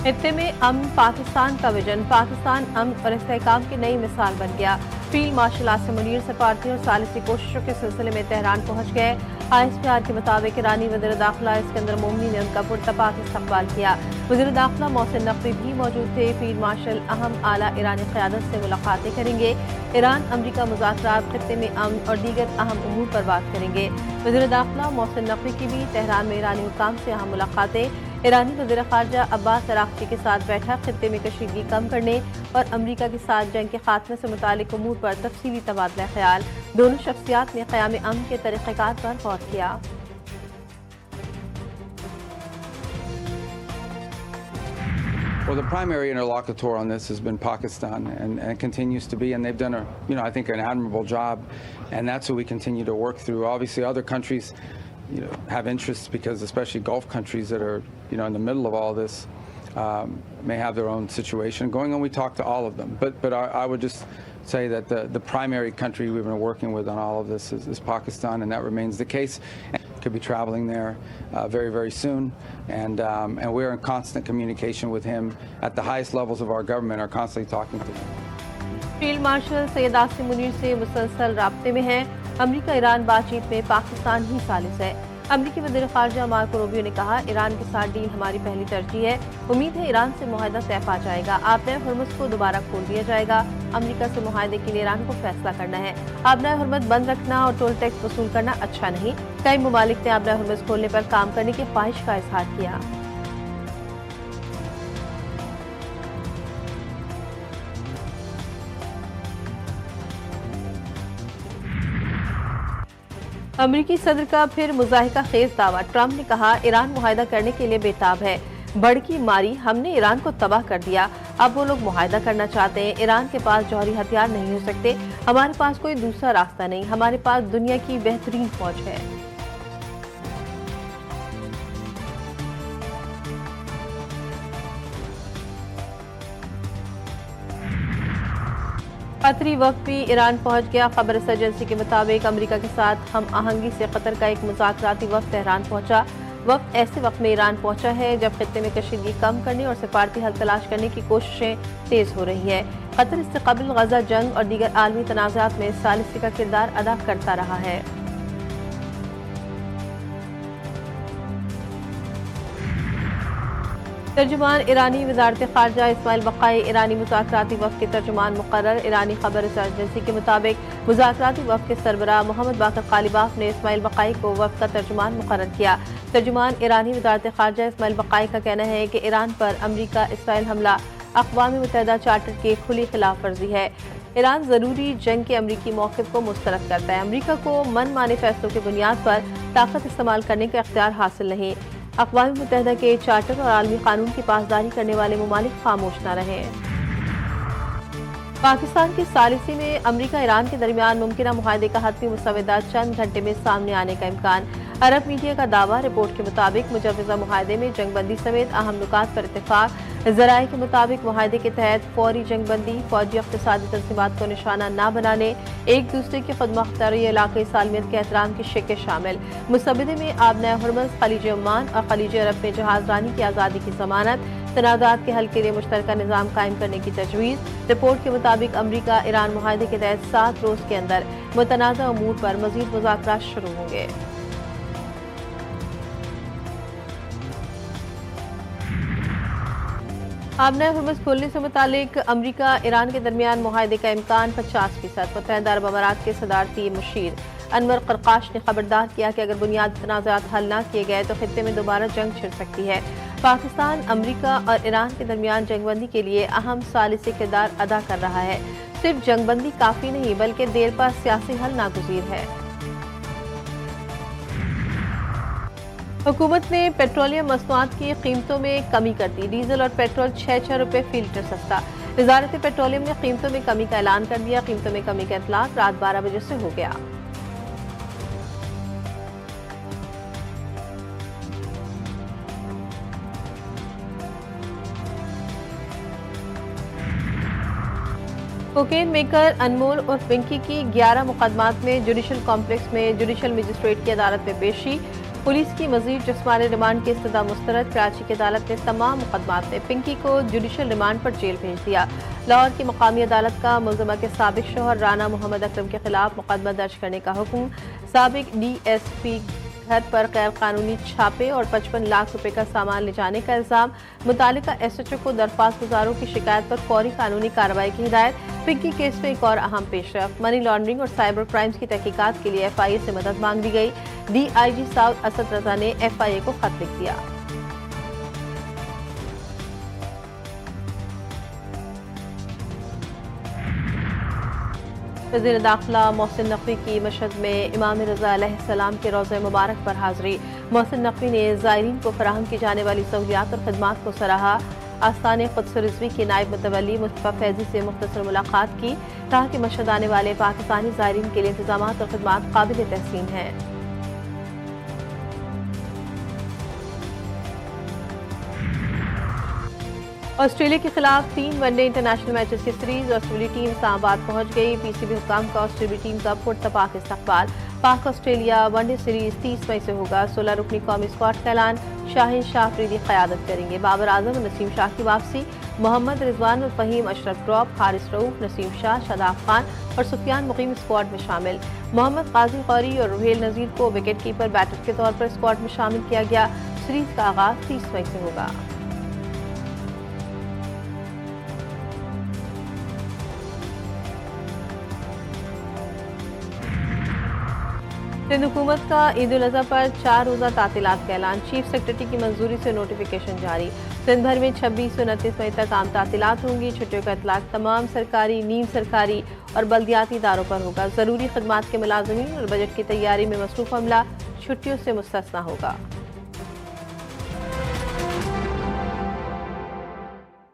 खित्ते में अमन पाकिस्तान का विजन, पाकिस्तान अमन और इस्तेहकाम की नई मिसाल बन गया। फील्ड मार्शल आसिम मुनीर सफारती और सालिसी कोशिशों के सिलसिले में तेहरान पहुंच गए। ISPR के मुताबिक ईरानी वज़ीर दाखिला इस्कंदर मोमनी ने उनका पुरतपाक इस्तकबाल किया। वज़ीर दाखिला मोहसिन नकवी भी मौजूद थे। फील्ड मार्शल अहम आला ईरानी क़यादत से मुलाकातें करेंगे। ईरान अमरीका मुज़ाकरात, खित्ते में अमन और दीगर अहम उमूर पर बात करेंगे। वज़ीर दाखिला मोहसिन नकवी की भी तेहरान में ईरानी हुक्काम से अहम मुलाकातें। ईरानी वज़ीर ख़ारजा अब्बास अराग़ची के साथ बैठक, खित्ते में कशीदगी कम करने और अमरीका के साथ जंग के खात्मे से मुतालिक उमूर पर तफसीली तबादला ख्याल। दोनों शख्सियात ने क़याम अमन के तरीक़ेकार पर गौर किया। Well, the primary interlocutor on this has been Pakistan, and continues to be, and they've done I think an admirable job, and that's what we continue to work through. Obviously, other countries, have interests, because especially Gulf countries that are, in the middle of all this, may have their own situation going on. We talk to all of them, but I would just say that the primary country we've been working with on all of this is Pakistan, and that remains the case. Could be traveling there very, very soon, and we're in constant communication with him at the highest levels of our government, are constantly talking to him. Field marshal Syed Asim Munir से मुसलसल राब्ते में हैं। अमरीका Iran बातचीत में पाकिस्तान ही सालिस है। अमरीकी वज़ीर ख़ारजा Marco Rubio ने कहा, ईरान के साथ डील हमारी पहली तरजीह है। उम्मीद है ईरान से मुआहदा तय पा जाएगा। आबनाए हुर्मुज़ को दोबारा खोल दिया जाएगा। अमरीका से मुआहदे के लिए ईरान को फैसला करना है। आबनाए हुर्मुज़ बंद रखना और टोल टैक्स वसूल करना अच्छा नहीं। कई मुमालिक ने आबनाए हुर्मुज़ खोलने पर काम करने की ख्वाहिश का इजहार किया। अमरीकी सदर का फिर मुज़ाहिका खेज दावा। ट्रंप ने कहा, ईरान मुआहदा करने के लिए बेताब है। भड़की मारी, हमने ईरान को तबाह कर दिया। अब वो लोग मुआहदा करना चाहते हैं। ईरान के पास जौहरी हथियार नहीं हो सकते। हमारे पास कोई दूसरा रास्ता नहीं। हमारे पास दुनिया की बेहतरीन फौज है। कतरी वक्त भी ईरान पहुंच गया। खबर एजेंसी के मुताबिक अमेरिका के साथ हम आहंगी से कतर का एक मुज़ाकराती वक्त तेहरान पहुंचा। वक्त ऐसे वक्त में ईरान पहुंचा है जब खित्ते में कशीदगी कम करने और सिफारती हल तलाश करने की कोशिशें तेज हो रही है। कतर इससे कबल गजा जंग और दीगर आलमी तनाज़ात में सालिसी का किरदार अदा करता रहा है। तर्जुमान ईरानी वज़ारत ख़ारजा इस्माइल बक़ाई ईरानी मुज़ाकराती वफ़द के तर्जुमान मुक़र्रर। ईरानी खबर एजेंसी के मुताबिक मुज़ाकराती वफ़द के सरबराह मोहम्मद बाक़र क़ालिबाफ़ ने इस्माइल बक़ाई को वफ़द का तर्जुमान मुक़र्रर किया। तर्जुमान ईरानी वज़ारत ख़ारजा इस्माइल बक़ाई का कहना है कि ईरान पर अमरीका इसराइल हमला अक़वाम मुत्तहिदा चार्टर की खुली खिलाफ वर्जी है। ईरान ज़रूरी जंग के अमरीकी मौक़िफ़ को मुस्तरद करता है। अमरीका को मन माने फैसलों की बुनियाद पर ताकत इस्तेमाल करने का इख्तियार हासिल नहीं। अक़वाम मुत्तहिदा के चार्टर और आलमी कानून की पासदारी करने वाले मुमालिक खामोश न रहें। पाकिस्तान की सालिसी में अमरीका ईरान के दरमियान मुमकिन मुआहदे का हतमी मुसवदा चंद घंटे में सामने आने का इम्कान। अरब मीडिया का दावा। रिपोर्ट के मुताबिक मुजव्वज़ा मुआहदे में जंगबंदी समेत अहम नुकात पर इत्तेफाक। ज़राए के मुताबिक मुआहदे के तहत फौरी जंगबंदी, फौजी इक़्तिसादी तंज़ीमात को निशाना न बनाने, एक दूसरे की खुदमुख्तारी इलाक़ाई सालमियत के एहतराम की शिक़ें शामिल। मुसवदे में आबनाए हुर्मुज़, खलीज ओमान और खलीज अरब में जहाज़ रानी की आज़ादी की ज़मानत, तनाज़ात के हल के लिए मुश्तरका निज़ाम कायम करने की तजवीज़। रिपोर्ट के मुताबिक अमरीका ईरान मुआहदे के तहत 7 रोज़ के अंदर मुतनाज़ा उमूर पर मज़ीद मुज़ाकरात शुरू होंगे। आबनाए हुर्मुज़ खोलने से मुतालिक अमरीका ईरान के दरमियान मुआहदे का इम्कान 50%। मुत्तहिदा अरब अमारात के सदारती मुशीर अनवर क़रक़ाश ने खबरदार किया कि अगर बुनियादी तनाज़ात हल न किए गए तो खित्ते में दोबारा जंग छिड़ सकती है। पाकिस्तान अमरीका और ईरान के दरमियान जंगबंदी के लिए अहम सालिसी किरदार अदा कर रहा है। सिर्फ जंगबंदी काफ़ी नहीं, बल्कि देर पा सियासी हल नागुज़ीर है। हुकूमत ने पेट्रोलियम मसनूआत की कीमतों में कमी कर दी। डीजल और पेट्रोल 6 रुपये फी लीटर सस्ता। वज़ारत पेट्रोलियम ने कीमतों में कमी का ऐलान कर दिया। कीमतों में कमी का इतलाक रात 12 बजे से हो गया। कोकेन मेकर अनमोल और पिंकी की 11 मुकदमात में जुडिशल कॉम्प्लेक्स में जुडिशल मजिस्ट्रेट की अदालत में पेशी। पुलिस की मजीद जिस्मानी रिमांड की इस्तदा मुस्तरद। कराची की अदालत ने तमाम मुकदमात में पिंकी को जुडिशल रिमांड पर जेल भेज दिया। लाहौर की मकामी अदालत का मुलजमा के साबिक शौहर राना मोहम्मद अकरम के खिलाफ मुकदमा दर्ज करने का हुक्म। साबिक DSP घर पर गैर कानूनी छापे और 55 लाख रुपए का सामान ले जाने का इल्जाम। मुतालिका SHO को दरख्वास्त गुजारों की शिकायत पर फौरी कानूनी कार्रवाई की हिदायत। पिंकी केस में एक और अहम पेशरफ, मनी लॉन्ड्रिंग और साइबर क्राइम्स की तहकीकात के लिए FIA से मदद मांग ली गई। DIG साउथ असद रजा ने FIA को खत लिख दिया। वज़ीर दाखिला मोहसिन नकवी की मशहद में इमाम रज़ा अलैहिस्सलाम के रोज़े मुबारक पर हाज़री। मोहसिन नकवी ने ज़ायरीन को फराहम की जाने वाली सहूलियात और खदमात को सराहा। आस्थाने क़ुद्स रिज़वी के नायब मुतवल्ली मुस्तफ़ा फैज़ी से मुख्तसर मुलाकात की। कहा कि मशहद आने वाले पाकिस्तानी ज़ायरीन के लिए इंतज़ामात और खदमात काबिल तहसीन हैं। ऑस्ट्रेलिया के खिलाफ 3 वनडे इंटरनेशनल मैचेस की सीरीज। ऑस्ट्रेलियाई टीम इस्लामाबाद पहुंच गई। PCB हुक्काम का ऑस्ट्रेलियाई टीम का पुरतपाक इस्तकबाल। पाक ऑस्ट्रेलिया वनडे सीरीज 30 मई से होगा। 16 रुकनी कौमी स्क्वाड का ऐलान। शाहीन शाह अफरीदी क़यादत करेंगे। बाबर आजम और नसीम शाह की वापसी। मोहम्मद रिजवान और फ़हीम अशरफ ड्रॉप। हारिस रऊफ, नसीम शाह, शादाब खान और सुफियान मुकीम स्क्वाड में शामिल। मोहम्मद काजी गौरी और रुहेल नज़ीर को विकेट कीपर बैटर के तौर पर स्क्वाड में शामिल किया गया। सीरीज का आगाज 30 मई से होगा। सिंध हुकूमत का ईद उल अज़हा पर 4 रोज़ा तातीलात का ऐलान। चीफ सेक्रेटरी की मंजूरी से नोटिफिकेशन जारी। सिंध भर में 26 से 29 मई तक आम तातीलात होंगी। छुट्टियों का इतलाक तमाम सरकारी, नीम सरकारी और बल्दियाती इदारों पर होगा। ज़रूरी खदमात के मुलाज़मीन और बजट की तैयारी में मसरूफ़ अमला छुट्टियों से मुस्तस्ना होगा।